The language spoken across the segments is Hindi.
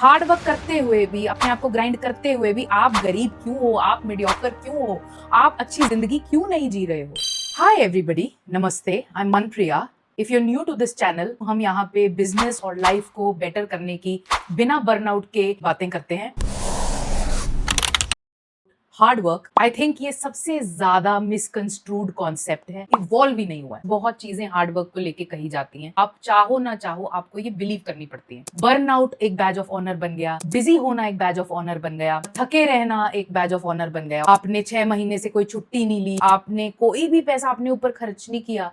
हार्ड वर्क करते हुए भी, अपने आप को ग्राइंड करते हुए भी आप गरीब क्यों हो, आप मीडियोकर क्यों हो, आप अच्छी जिंदगी क्यों नहीं जी रहे हो? हाय एवरीबॉडी, नमस्ते, I am Manpriya. If you are new to this channel, हम यहाँ पे बिजनेस और लाइफ को बेटर करने की बिना बर्नआउट के बातें करते हैं। हार्ड वर्क, आई थिंक ये सबसे ज्यादा मिसकंस्ट्रूड कॉन्सेप्ट है, इवॉल्व ही नहीं हुआ है। बहुत चीजें हार्ड वर्क को लेके कही जाती हैं, आप चाहो ना चाहो आपको ये बिलीव करनी पड़ती है। बर्नआउट एक बैज ऑफ ऑनर बन गया, बिजी होना एक बैज ऑफ ऑनर बन गया, थके रहना एक बैज ऑफ ऑनर बन गया। आपने 6 महीने से कोई छुट्टी नहीं ली, आपने कोई भी पैसा अपने ऊपर खर्च नहीं किया,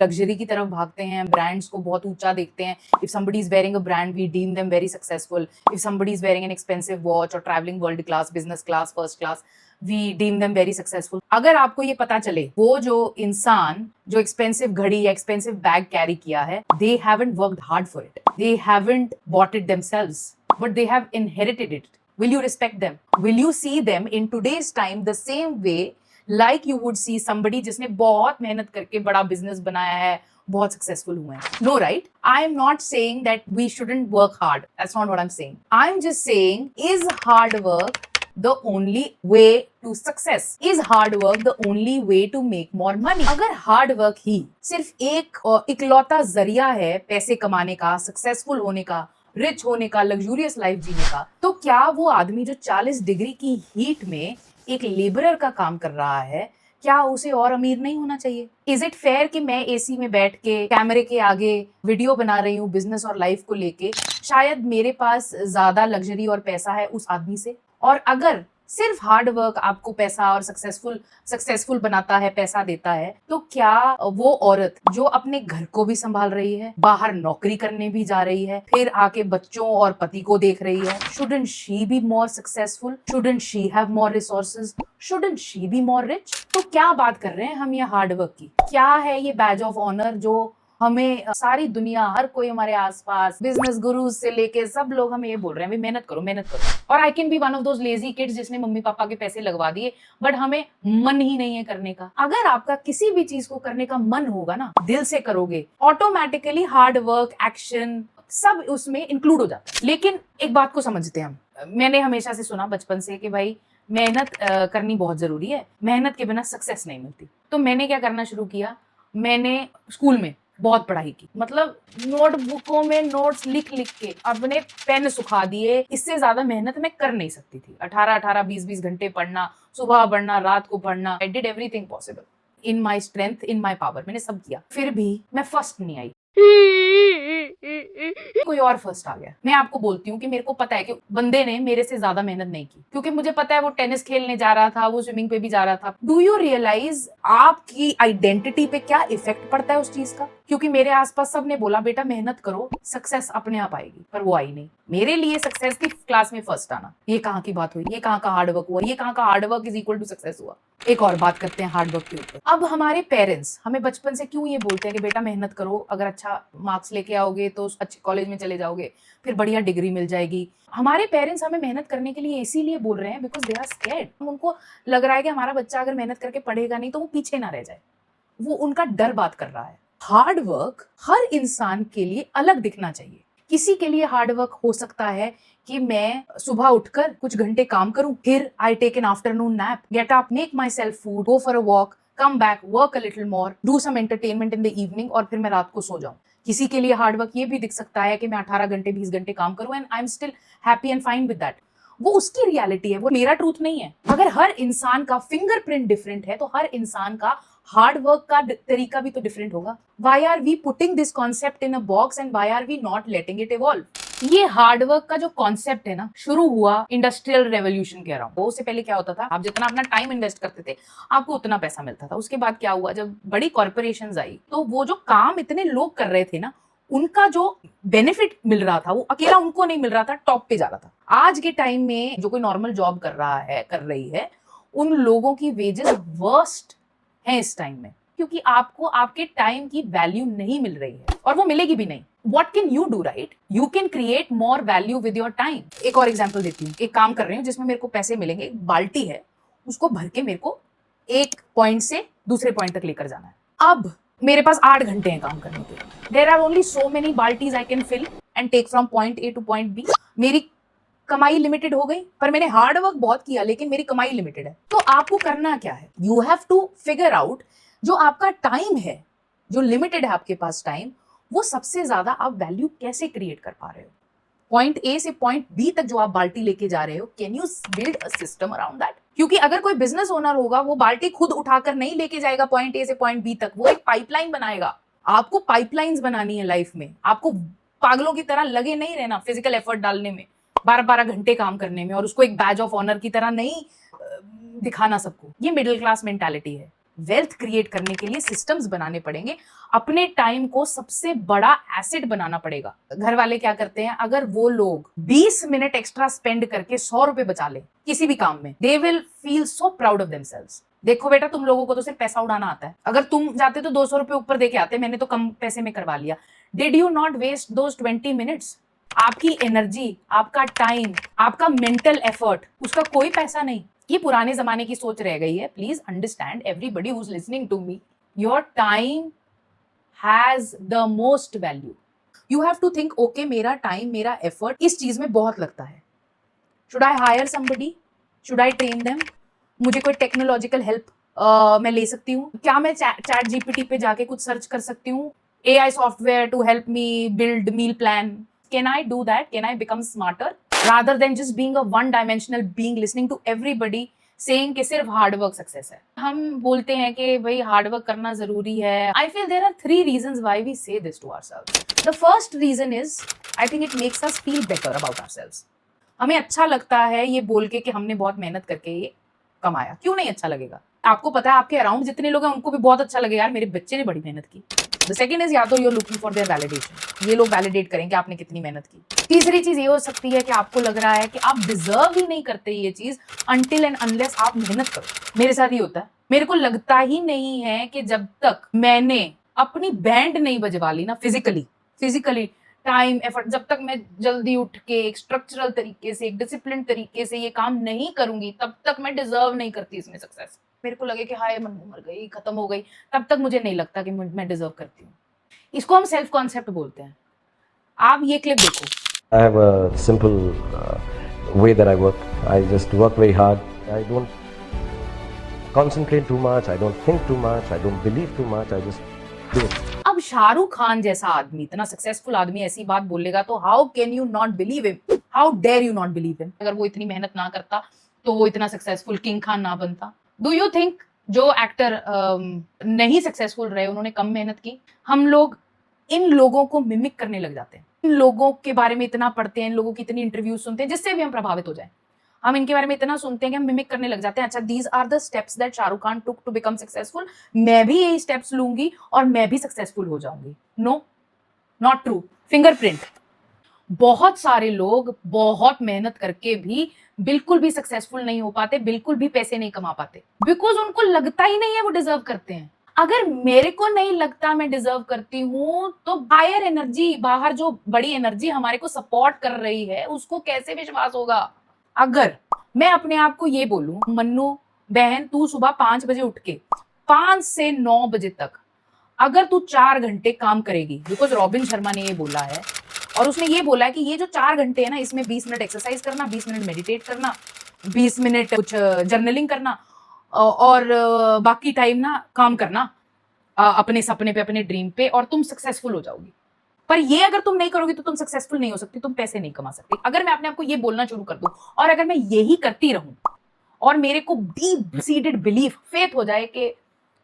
लग्जरी की तरफ भागते हैं, ब्रांड्स को बहुत ऊंचा देखते हैं। If somebody is wearing a brand, we deem them very successful. If somebody is wearing an expensive watch or traveling world class, business class, first class, we deem them very successful. अगर आपको ये पता चले, वो जो इंसान जो एक्सपेंसिव घड़ी या एक्सपेंसिव बैग कैरी किया है, they haven't worked hard for it, they haven't bought it themselves, but they have inherited it. Will you respect them? Will you see them in today's time the same way like you would see somebody जिसने बहुत मेहनत करके बड़ा बिजनेस बनाया है, बहुत सक्सेसफुल हुए हैं? No, right? I am not saying that we shouldn't work hard. That's not what I'm saying. I'm just saying, is hard work the only way to success? Is hard work the only way to make more money? अगर hard work ही सिर्फ एक इकलौता जरिया है पैसे कमाने का, सक्सेसफुल होने का, रिच होने का, लग्जूरियस लाइफ जीने का, तो क्या वो आदमी जो 40 डिग्री की हीट में एक लेबरर का काम कर रहा है, क्या उसे और अमीर नहीं होना चाहिए? इज इट फेयर कि मैं एसी में बैठ के कैमरे के आगे वीडियो बना रही हूँ बिजनेस और लाइफ को लेके, शायद मेरे पास ज्यादा लग्जरी और पैसा है उस आदमी से? और अगर सिर्फ हार्ड वर्क आपको पैसा और सक्सेसफुल बनाता है, पैसा देता है, तो क्या वो औरत जो अपने घर को भी संभाल रही है, बाहर नौकरी करने भी जा रही है, फिर आके बच्चों और पति को देख रही है, shouldn't she be more successful? Shouldn't she have more resources? Shouldn't she be more rich? तो क्या बात कर रहे हैं हम ये हार्ड वर्क की? क्या है ये बैज ऑफ ऑनर जो हमें सारी दुनिया, हर कोई हमारे आसपास, बिजनेस गुरुज से लेके सब लोग हमें ये बोल रहे हैं, मेहनत करो, मेहनत करो। और I can be one of those lazy kids जिसने मम्मी पापा के पैसे लगवा दिए, बट हमें मन ही नहीं है करने का। अगर आपका किसी भी चीज को करने का मन होगा ना, दिल से करोगे, ऑटोमेटिकली हार्ड वर्क, एक्शन सब उसमें इंक्लूड हो जाता है। लेकिन एक बात को समझते हैं हम, मैंने हमेशा से सुना बचपन से कि भाई मेहनत करनी बहुत जरूरी है, मेहनत के बिना सक्सेस नहीं मिलती। तो मैंने क्या करना शुरू किया, मैंने स्कूल में बहुत पढ़ाई की, मतलब नोटबुकों में नोट्स लिख लिख के अपने पेन सुखा दिए। इससे ज्यादा मेहनत मैं कर नहीं सकती थी। 18-18, 20-20 घंटे पढ़ना, सुबह पढ़ना, रात को पढ़ना। I did everything possible in my strength, in my power, मैंने सब किया, फिर भी मैं फर्स्ट नहीं आई। कोई और फर्स्ट आ गया। मैं आपको बोलती हूँ कि मेरे को पता है कि बंदे ने मेरे से ज्यादा मेहनत नहीं की, क्योंकि मुझे पता है वो टेनिस खेलने जा रहा था, वो स्विमिंग पे भी जा रहा था। डू यू रियलाइज आपकी आइडेंटिटी पे क्या इफेक्ट पड़ता है उस चीज का? क्योंकि मेरे आसपास सबने बोला बेटा मेहनत करो, सक्सेस अपने आप आएगी, पर वो आई नहीं। मेरे लिए सक्सेस थी क्लास में फर्स्ट आना। ये कहाँ की बात हुई? ये कहाँ का हार्ड वर्क हुआ? ये कहाँ का hard work is equal to success हुआ? एक और बात करते हैं हार्ड वर्क के ऊपर। अब हमारे पेरेंट्स हमें बचपन से क्यों ये बोलते हैं कि बेटा मेहनत करो, अगर अच्छा मार्क्स लेके आओगे तो अच्छे कॉलेज में चले जाओगे, फिर बढ़िया डिग्री मिल जाएगी। हमारे पेरेंट्स हमें मेहनत करने के लिए इसीलिए बोल रहे हैं बिकॉज दे आर स्कैर्ड। उनको लग रहा है कि हमारा बच्चा अगर मेहनत करके पढ़ेगा नहीं तो वो पीछे ना रह जाए, वो उनका डर बात कर रहा है। हार्ड वर्क हर इंसान के लिए अलग दिखना चाहिए। किसी के लिए हार्ड वर्क हो सकता है कि मैं सुबह उठकर कुछ घंटे काम करूं, फिर I take an afternoon nap, get up, make myself food, go for a walk, come back, work a little more, do some entertainment in the evening, और फिर मैं रात को सो जाऊं। किसी के लिए हार्ड वर्क ये भी दिख सकता है कि मैं 18 घंटे 20 घंटे काम करूं and I am still happy and fine with that. वो उसकी रियलिटी है, वो मेरा ट्रूथ नहीं है। अगर हर इंसान का फिंगरप्रिंट डिफरेंट है तो हर इंसान का हार्ड वर्क का तरीका भी तो डिफरेंट होगा। Why are we putting this concept in a box and why are we not letting it evolve? ये हार्ड वर्क का जो कॉन्सेप्ट है ना, शुरू हुआ इंडस्ट्रियल रेवोल्यूशन के अराउंड। उससे पहले क्या होता था, आप जितना अपना टाइम इन्वेस्ट करते थे आपको उतना पैसा मिलता था। उसके बाद क्या हुआ, जब बड़ी कॉर्पोरेशंस आई तो वो जो काम इतने लोग कर रहे थे ना, उनका जो बेनिफिट मिल रहा था वो अकेला उनको नहीं मिल रहा था, टॉप पे जा रहा था। आज के टाइम में जो कोई नॉर्मल जॉब कर रहा है, कर रही है, उन लोगों की वेजेस वर्स्ट है इस टाइम में, क्योंकि आपको आपके टाइम की वैल्यू नहीं मिल रही है और वो मिलेगी भी नहीं। What can you do, right? You can create more value with your time. एक और एग्जांपल देती हूँ। एक काम कर रही हूँ जिसमें मेरे को पैसे मिलेंगे, एक बाल्टी है, उसको भर के मेरे को एक पॉइंट से दूसरे पॉइंट तक लेकर जाना है। अब मेरे पास 8 घंटे हैं काम करने के लिए। There are only so many balties I can fill and take from point A to point B. मेरी कमाई लिमिटेड हो गई, पर मैंने हार्ड वर्क बहुत किया लेकिन मेरी कमाई लिमिटेड है। तो आपको करना क्या है, you have to figure out जो आपका टाइम है, जो लिमिटेड है आपके पास टाइम, वो सबसे ज्यादा आप वैल्यू कैसे क्रिएट कर पा रहे हो। पॉइंट ए से पॉइंट बी तक जो आप बाल्टी लेके जा रहे हो, can you build a system around that. क्योंकि अगर कोई बिजनेस ओनर होगा वो बाल्टी खुद उठाकर नहीं लेके जाएगा पॉइंट ए से पॉइंट बी तक, वो एक पाइपलाइन बनाएगा। आपको पाइपलाइंस बनानी है लाइफ में, आपको पागलों की तरह लगे नहीं रहना फिजिकल एफर्ट डालने में, 12-12 घंटे काम करने में, और उसको एक बैज ऑफ ऑनर की तरह नहीं दिखाना सबको। ये मिडिल क्लास मेंटालिटी है। वेल्थ क्रिएट करने के लिए सिस्टम्स बनाने पड़ेंगे, अपने टाइम को सबसे बड़ा एसेट बनाना पड़ेगा। घर वाले क्या करते हैं, अगर वो लोग 20 मिनट एक्स्ट्रा स्पेंड करके 100 रुपए बचा ले किसी भी काम में, they will feel so proud of themselves. देखो बेटा, तुम लोगों को तो सिर्फ पैसा उड़ाना आता है, अगर तुम जाते तो 200 रुपए ऊपर देके आते, मैंने तो कम पैसे में करवा लिया। Did you not waste those 20 minutes? आपकी एनर्जी, आपका टाइम, आपका मेंटल एफर्ट, उसका कोई पैसा नहीं। ये पुराने जमाने की सोच रह गई है। Please understand everybody who is listening to me, your time has the most value. You have to think, okay मेरा टाइम, मेरा एफर्ट इस चीज में बहुत लगता है, should I hire somebody, should I train them, मुझे कोई टेक्नोलॉजिकल हेल्प मैं ले सकती हूँ क्या, मैं चैट जीपीटी पे जाके कुछ सर्च कर सकती हूँ, AI software to help me build meal plan, can I do that, can I become smarter rather than just being a one dimensional being listening to everybody saying कि सिर्फ हार्ड वर्क सक्सेस है। हम बोलते हैं कि भाई हार्ड वर्क करना जरूरी है। I feel there are 3 reasons why we say this to ourselves. The first reason is I think it makes us feel better about ourselves. हमें अच्छा लगता है ये बोल के कि हमने बहुत मेहनत करके ये कमाया। क्यों नहीं अच्छा लगेगा? आपको पता है आपके अराउंड जितने लोग हैं उनको भी बहुत अच्छा लगेगा, यार मेरे बच्चे ने बड़ी मेहनत की। द सेकंड इज, या तो you're looking for their validation, ये लोग वैलिडेट करेंगे आपने कितनी मेहनत की। तीसरी चीज ये हो सकती है कि आपको लग रहा है कि आप डिजर्व ही नहीं करते ये चीज अनटिल एंड अनलेस आप मेहनत करो। मेरे साथ ही होता है, मेरे को लगता ही नहीं है कि जब तक मैंने अपनी बैंड नहीं बजवा ली ना फिजिकली टाइम एफर्ट, जब तक मैं जल्दी उठ के एक स्ट्रक्चरल तरीके से, एक डिसिप्लिन तरीके से ये काम नहीं करूंगी, तब तक मैं डिजर्व नहीं करती इसमें सक्सेस। मेरे को लगे कि हाय मन मर गई, खत्म हो गई, तब तक मुझे नहीं लगता कि मैं डिजर्व करती हूँ। इसको हम सेल्फ कॉन्सेप्ट बोलते हैं। आप ये क्लिप देखो। I have a simple way that I work. I just work very hard. I don't concentrate too much. I don't think too much. I don't believe too much. I just do it. अब शाहरुख खान जैसा आदमी, इतना सक्सेसफुल आदमी ऐसी बात बोलेगा तो how can you not believe him? How dare you not believe him? अगर वो इतनी मेहनत ना करता तो वो इतना सक्सेसफुल किंग खान ना बनता। डू यू थिंक जो एक्टर नहीं सक्सेसफुल रहे, उन्होंने कम मेहनत की? हम लोग इन लोगों को मिमिक करने लग जाते हैं, इन लोगों के बारे में इतना पढ़ते हैं, इन लोगों की इतनी इंटरव्यू सुनते हैं जिससे भी हम प्रभावित हो जाए। हम इनके बारे में इतना सुनते हैं कि हम मिमिक करने लग जाते हैं। अच्छा, these are the steps that Shahrukh Khan took to become successful, मैं भी यही स्टेप्स लूंगी और मैं भी सक्सेसफुल हो जाऊंगी। No, not true. फिंगरप्रिंट, बहुत सारे लोग बहुत मेहनत करके भी बिल्कुल भी सक्सेसफुल नहीं हो पाते, बिल्कुल भी पैसे नहीं कमा पाते, बिकॉज उनको लगता ही नहीं है वो डिजर्व करते हैं। अगर मेरे को नहीं लगता मैं डिजर्व करती हूँ तो हायर एनर्जी, बाहर जो बड़ी एनर्जी हमारे को सपोर्ट कर रही है, उसको कैसे विश्वास होगा? अगर मैं अपने आप को ये बोलूं, मन्नू बहन तू सुबह 5 बजे उठ के 5 से 9 बजे तक अगर तू 4 घंटे काम करेगी, बिकॉज रॉबिन शर्मा ने ये बोला है, और उसने ये बोला है कि ये जो 4 घंटे है ना, इसमें 20 मिनट एक्सरसाइज करना, 20 मिनट मेडिटेट करना, 20 मिनट कुछ जर्नलिंग करना, और बाकी टाइम ना काम करना अपने सपने पे, अपने ड्रीम पे, और तुम सक्सेसफुल हो जाओगी। पर ये अगर तुम नहीं करोगी तो तुम सक्सेसफुल नहीं हो सकती, तुम पैसे नहीं कमा सकती। अगर मैं अपने आप को ये बोलना शुरू कर दूं और अगर मैं यही करती रहूं और मेरे को डीप सीडेड बिलीफ, फेथ हो जाए कि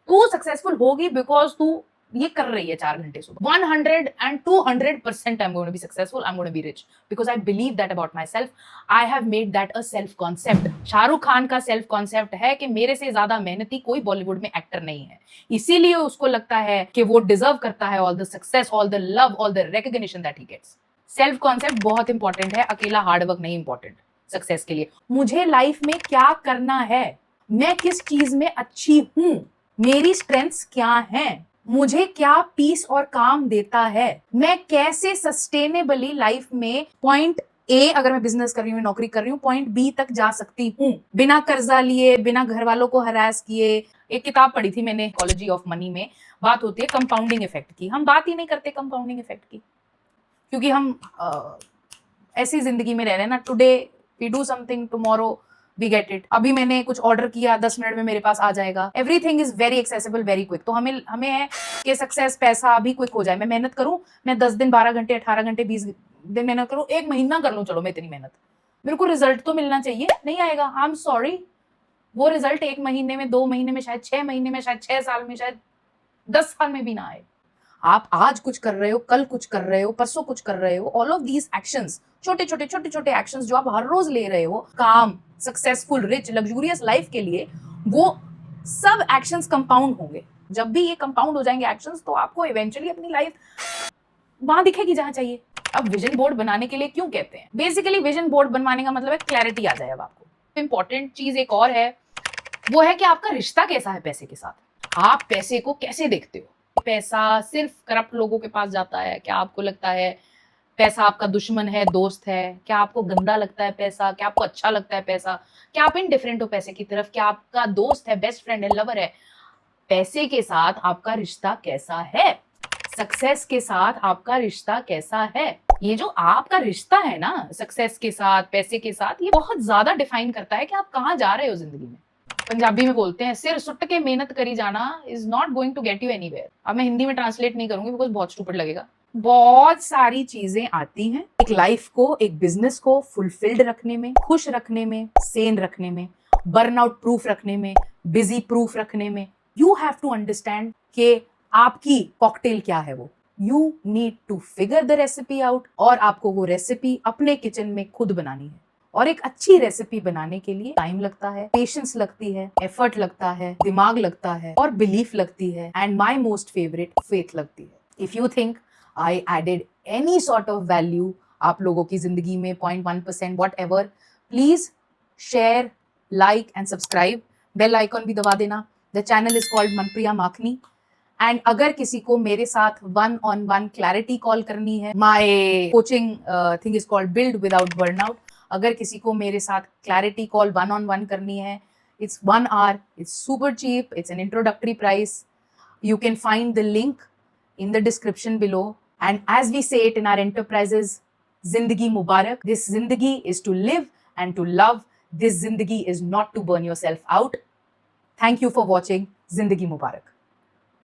तू सक्सेसफुल होगी बिकॉज तू ये कर रही है 4 घंटे सुबह, 100 and 200% I'm going to be successful, I'm going to be rich because I believe that about myself. I have made that a self concept. Shahrukh Khan का सेल्फ कॉन्सेप्ट है कि मेरे से ज्यादा मेहनती कोई बॉलीवुड में एक्टर नहीं है, इसीलिए उसको लगता है कि वो डिजर्व करता है all the success, all the love, all the recognition that he gets. Self concept बहुत इंपॉर्टेंट है, अकेला हार्डवर्क नहीं इंपॉर्टेंट सक्सेस के लिए। मुझे लाइफ में क्या करना है, मैं किस चीज में अच्छी हूं, मेरी स्ट्रेंथ्स क्या हैं, मुझे क्या पीस और काम देता है, मैं कैसे सस्टेनेबली लाइफ में पॉइंट ए, अगर मैं बिजनेस कर रही हूँ, नौकरी कर रही हूँ, पॉइंट बी तक जा सकती हूँ बिना कर्जा लिए, बिना घर वालों को हरास किए। एक किताब पढ़ी थी मैंने, इकोलॉजी ऑफ मनी में बात होती है कंपाउंडिंग इफेक्ट की। हम बात ही नहीं करते कंपाउंडिंग इफेक्ट की, क्योंकि हम ऐसी जिंदगी में रह लेना, today we do something, tomorrow we get it. अभी मैंने कुछ ऑर्डर किया, 10 मिनट में मेरे पास आ जाएगा। Everything is very accessible, very quick. तो हमें है कि सक्सेस, पैसा अभी क्विक हो जाए। मैं मेहनत करूं, मैं 10 दिन, 12 घंटे, 18 घंटे, 20 दिन मेहनत करूं, 1 महीना कर लूं, चलो मैं इतनी मेहनत, मेरे को रिजल्ट तो मिलना चाहिए, नहीं आएगा, आई एम सॉरी। वो रिजल्ट 1 महीने में, 2 महीने में, शायद 6 महीने में, शायद 6 साल में, शायद 10 साल में भी ना आए। आप आज कुछ कर रहे हो, कल कुछ कर रहे हो, परसों कुछ कर रहे हो, ऑल ऑफ दीज एक्शंस, छोटे छोटे एक्शंस जो आप हर रोज ले रहे हो, काम, सक्सेसफुल, रिच, लग्जूरियस लाइफ के लिए, वो सब एक्शंस कंपाउंड होंगे। जब भी ये कंपाउंड हो जाएंगे एक्शंस, तो आपको इवेंचुअली अपनी लाइफ वहां दिखेगी जहां चाहिए। अब विजन बोर्ड बनाने के लिए क्यों कहते हैं? बेसिकली विजन बोर्ड बनवाने का मतलब है क्लैरिटी आ जाए अब आपको। इंपॉर्टेंट चीज एक और है, वो है कि आपका रिश्ता कैसा है पैसे के साथ। आप पैसे को कैसे देखते हो? पैसा सिर्फ करप्ट लोगों के पास जाता है? क्या आपको लगता है पैसा आपका दुश्मन है, दोस्त है? क्या आपको गंदा लगता है पैसा? क्या आपको अच्छा लगता है पैसा? क्या आप इनडिफरेंट हो पैसे की तरफ? क्या आपका दोस्त है, बेस्ट फ्रेंड है, लवर है? पैसे के साथ आपका रिश्ता कैसा है? सक्सेस के साथ आपका रिश्ता कैसा है? ये जो आपका रिश्ता है ना, सक्सेस के साथ, पैसे के साथ, ये बहुत ज्यादा डिफाइन करता है कि आप कहाँ जा रहे हो जिंदगी में। पंजाबी में बोलते हैं, सिर सुट के मेहनत करी जाना is not going to get you anywhere. अब मैं हिंदी में ट्रांसलेट नहीं करूंगी बिकॉज बहुत स्टूपिड लगेगा। बहुत सारी चीजें आती हैं एक लाइफ को, एक बिजनेस को फुलफिल्ड रखने में, खुश रखने में, सेन रखने में, बर्नआउट प्रूफ रखने में, बिजी प्रूफ रखने में। यू हैव टू अंडरस्टैंड कि आपकी कॉकटेल क्या है। वो you need to figure the recipe out, और आपको वो रेसिपी अपने किचन में खुद बनानी है। और एक अच्छी रेसिपी बनाने के लिए टाइम लगता है, पेशेंस लगती है, एफर्ट लगता है, दिमाग लगता है, और बिलीफ लगती है, and my most favourite, faith लगती है। If you think I added any sort of value आप लोगों की जिंदगी में, 0.1%, whatever, please share, like and subscribe. Bell icon भी दबा देना। The channel is called Manpriya Makhni. And अगर किसी को मेरे साथ 1-on-1 क्लैरिटी कॉल करनी है, my coaching thing is called build without burnout. अगर किसी को मेरे साथ क्लैरिटी कॉल 1-on-1 करनी है, it's 1 hour, it's super cheap, it's an introductory price. You can find the link in the description below. And as we say it in our enterprises, Zindagi Mubarak. This Zindagi is to live and to love. This Zindagi is not to burn yourself out. Thank you for watching. Zindagi Mubarak.